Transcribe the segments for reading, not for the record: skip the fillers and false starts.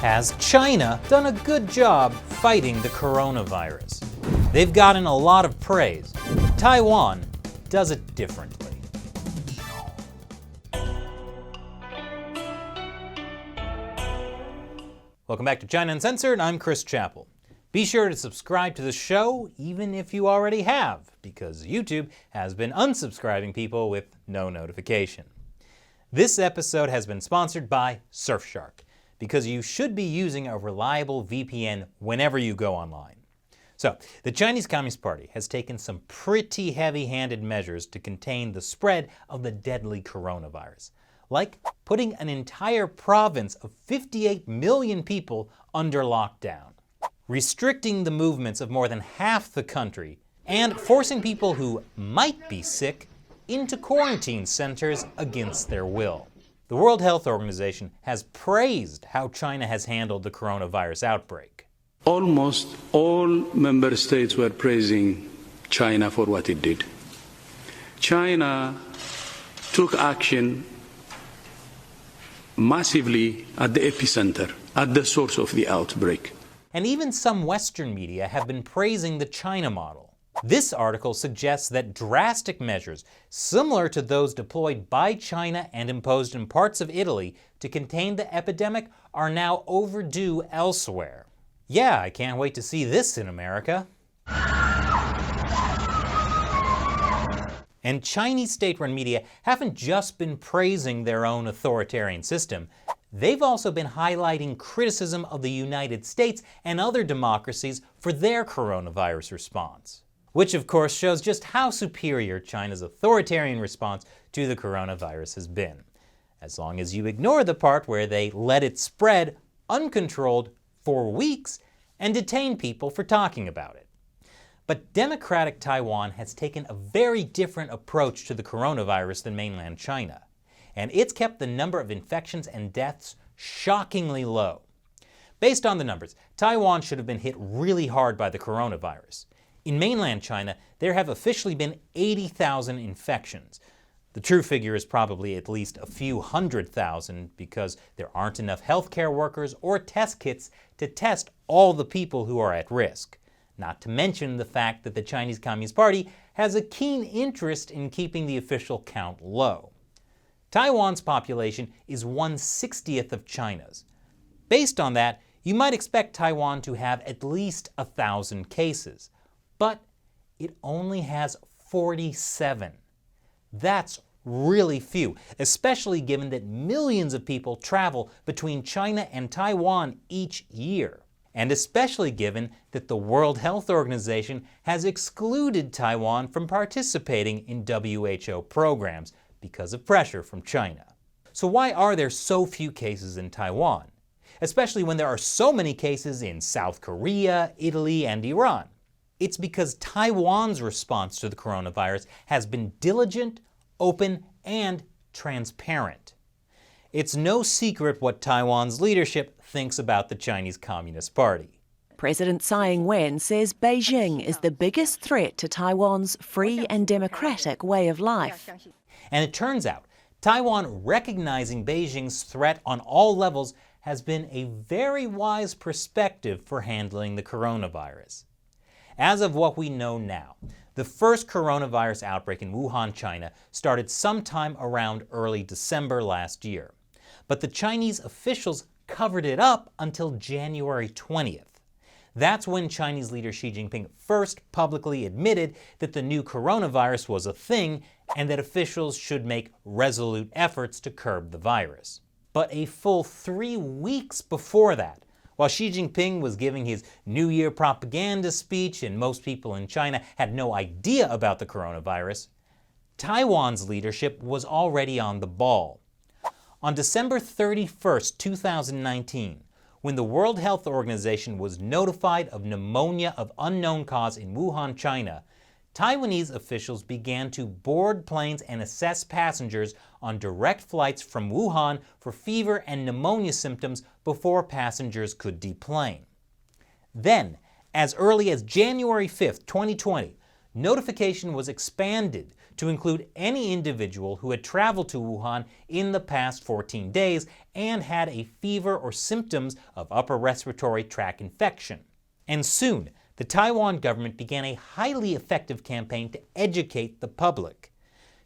Has China done a good job fighting the coronavirus? They've gotten a lot of praise. Taiwan does it differently. Welcome back to China Uncensored. I'm Chris Chappell. Be sure to subscribe to the show, even if you already have, because YouTube has been unsubscribing people with no notification. This episode has been sponsored by Surfshark, because you should be using a reliable VPN whenever you go online. So, the Chinese Communist Party has taken some pretty heavy-handed measures to contain the spread of the deadly coronavirus, like putting an entire province of 58 million people under lockdown, restricting the movements of more than half the country, and forcing people who might be sick into quarantine centers against their will. The World Health Organization has praised how China has handled the coronavirus outbreak. Almost all member states were praising China for what it did. China took action massively at the epicenter, at the source of the outbreak. And even some Western media have been praising the China model. This article suggests that drastic measures, similar to those deployed by China and imposed in parts of Italy to contain the epidemic, are now overdue elsewhere. Yeah, I can't wait to see this in America. And Chinese state-run media haven't just been praising their own authoritarian system. They've also been highlighting criticism of the United States and other democracies for their coronavirus response. Which of course shows just how superior China's authoritarian response to the coronavirus has been. As long as you ignore the part where they let it spread uncontrolled for weeks and detain people for talking about it. But democratic Taiwan has taken a very different approach to the coronavirus than mainland China, and it's kept the number of infections and deaths shockingly low. Based on the numbers, Taiwan should have been hit really hard by the coronavirus. In mainland China, there have officially been 80,000 infections. The true figure is probably at least a few 100,000 because there aren't enough healthcare workers or test kits to test all the people who are at risk. Not to mention the fact that the Chinese Communist Party has a keen interest in keeping the official count low. Taiwan's population is 1/60th of China's. Based on that, you might expect Taiwan to have at least 1,000 cases. But it only has 47. That's really few, especially given that millions of people travel between China and Taiwan each year. And especially given that the World Health Organization has excluded Taiwan from participating in WHO programs because of pressure from China. So why are there so few cases in Taiwan? Especially when there are so many cases in South Korea, Italy, and Iran. It's because Taiwan's response to the coronavirus has been diligent, open, and transparent. It's no secret what Taiwan's leadership thinks about the Chinese Communist Party. President Tsai Ing-wen says Beijing is the biggest threat to Taiwan's free and democratic way of life. And it turns out, Taiwan recognizing Beijing's threat on all levels has been a very wise perspective for handling the coronavirus. As of what we know now, the first coronavirus outbreak in Wuhan, China started sometime around early December last year. But the Chinese officials covered it up until January 20th. That's when Chinese leader Xi Jinping first publicly admitted that the new coronavirus was a thing and that officials should make resolute efforts to curb the virus. But a full 3 weeks before that, while Xi Jinping was giving his New Year propaganda speech and most people in China had no idea about the coronavirus, Taiwan's leadership was already on the ball. On December 31st, 2019, when the World Health Organization was notified of pneumonia of unknown cause in Wuhan, China, Taiwanese officials began to board planes and assess passengers on direct flights from Wuhan for fever and pneumonia symptoms before passengers could deplane. Then, as early as January 5th, 2020, notification was expanded to include any individual who had traveled to Wuhan in the past 14 days and had a fever or symptoms of upper respiratory tract infection. And soon, the Taiwan government began a highly effective campaign to educate the public.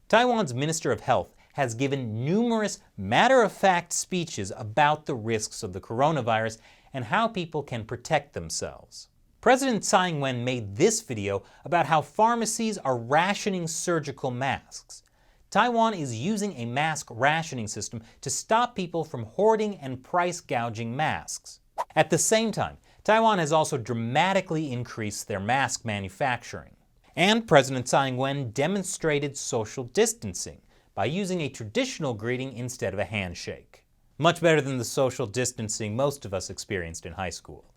Taiwan's Minister of Health has given numerous matter-of-fact speeches about the risks of the coronavirus and how people can protect themselves. President Tsai Ing-wen made this video about how pharmacies are rationing surgical masks. Taiwan is using a mask rationing system to stop people from hoarding and price gouging masks. At the same time, Taiwan has also dramatically increased their mask manufacturing. And President Tsai Ing-wen demonstrated social distancing by using a traditional greeting instead of a handshake. Much better than the social distancing most of us experienced in high school.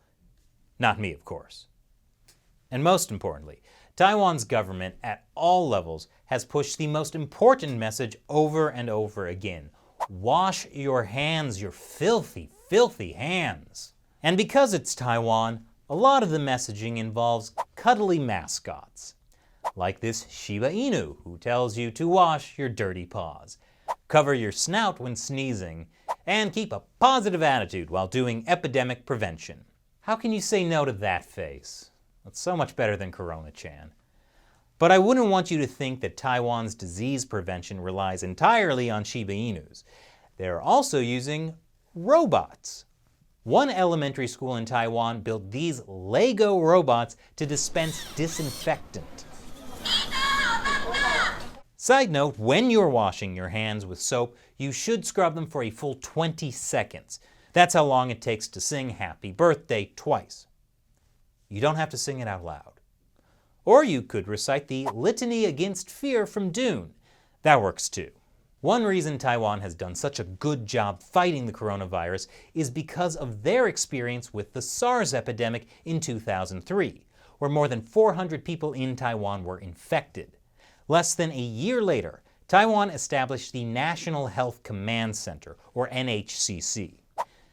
Not me, of course. And most importantly, Taiwan's government at all levels has pushed the most important message over and over again. Wash your hands, your filthy, filthy hands. And because it's Taiwan, a lot of the messaging involves cuddly mascots. Like this Shiba Inu who tells you to wash your dirty paws, cover your snout when sneezing, and keep a positive attitude while doing epidemic prevention. How can you say no to that face? That's so much better than Corona-chan. But I wouldn't want you to think that Taiwan's disease prevention relies entirely on Shiba Inus. They're also using robots. One elementary school in Taiwan built these Lego robots to dispense disinfectant. Side note, when you're washing your hands with soap, you should scrub them for a full 20 seconds. That's how long it takes to sing Happy Birthday twice. You don't have to sing it out loud. Or you could recite the Litany Against Fear from Dune. That works too. One reason Taiwan has done such a good job fighting the coronavirus is because of their experience with the SARS epidemic in 2003, where more than 400 people in Taiwan were infected. Less than a year later, Taiwan established the National Health Command Center, or NHCC.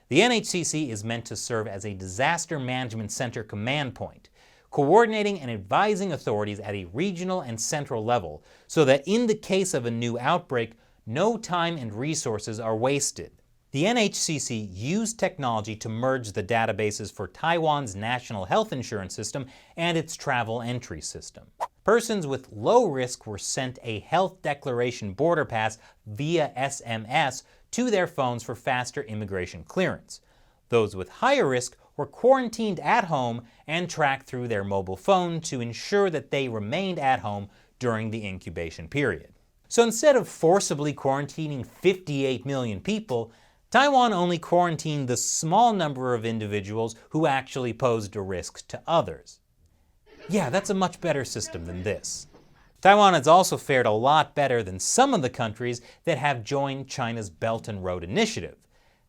The NHCC is meant to serve as a disaster management center command point, coordinating and advising authorities at a regional and central level so that in the case of a new outbreak, no time and resources are wasted. The NHCC used technology to merge the databases for Taiwan's national health insurance system and its travel entry system. Persons with low risk were sent a health declaration border pass via SMS to their phones for faster immigration clearance. Those with higher risk were quarantined at home and tracked through their mobile phone to ensure that they remained at home during the incubation period. So instead of forcibly quarantining 58 million people, Taiwan only quarantined the small number of individuals who actually posed a risk to others. Yeah, that's a much better system than this. Taiwan has also fared a lot better than some of the countries that have joined China's Belt and Road Initiative.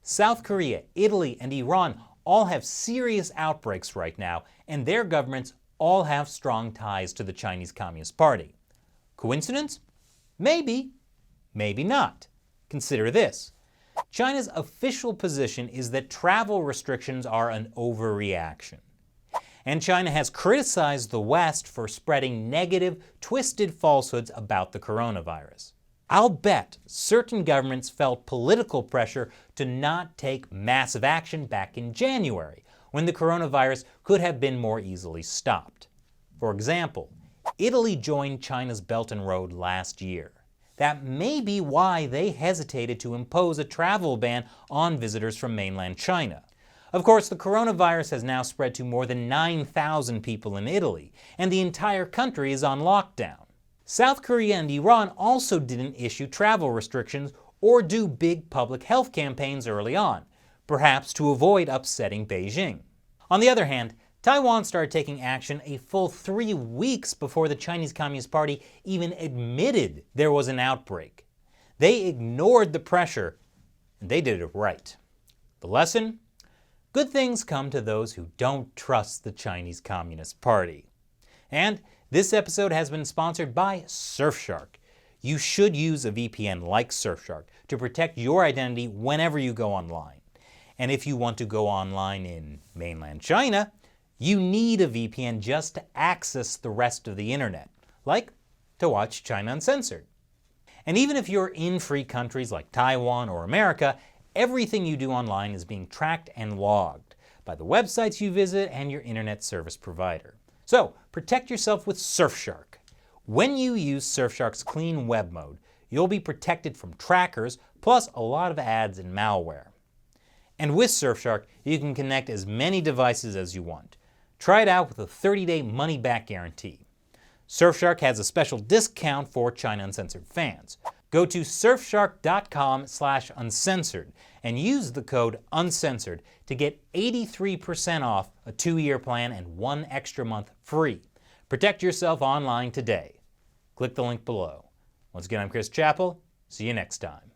South Korea, Italy, and Iran all have serious outbreaks right now, and their governments all have strong ties to the Chinese Communist Party. Coincidence? Maybe. Maybe not. Consider this. China's official position is that travel restrictions are an overreaction. And China has criticized the West for spreading negative, twisted falsehoods about the coronavirus. I'll bet certain governments felt political pressure to not take massive action back in January, when the coronavirus could have been more easily stopped. For example, Italy joined China's Belt and Road last year. That may be why they hesitated to impose a travel ban on visitors from mainland China. Of course, the coronavirus has now spread to more than 9,000 people in Italy, and the entire country is on lockdown. South Korea and Iran also didn't issue travel restrictions or do big public health campaigns early on, perhaps to avoid upsetting Beijing. On the other hand, Taiwan started taking action a full 3 weeks before the Chinese Communist Party even admitted there was an outbreak. They ignored the pressure, and they did it right. The lesson? Good things come to those who don't trust the Chinese Communist Party. And this episode has been sponsored by Surfshark. You should use a VPN like Surfshark to protect your identity whenever you go online. And if you want to go online in mainland China, you need a VPN just to access the rest of the internet, like to watch China Uncensored. And even if you're in free countries like Taiwan or America, everything you do online is being tracked and logged by the websites you visit and your internet service provider. So protect yourself with Surfshark. When you use Surfshark's clean web mode, you'll be protected from trackers, plus a lot of ads and malware. And with Surfshark, you can connect as many devices as you want. Try it out with a 30-day money-back guarantee. Surfshark has a special discount for China Uncensored fans. Go to surfshark.com/uncensored and use the code UNCENSORED to get 83% off a 2-year plan and 1 extra month free. Protect yourself online today. Click the link below. Once again, I'm Chris Chappell. See you next time.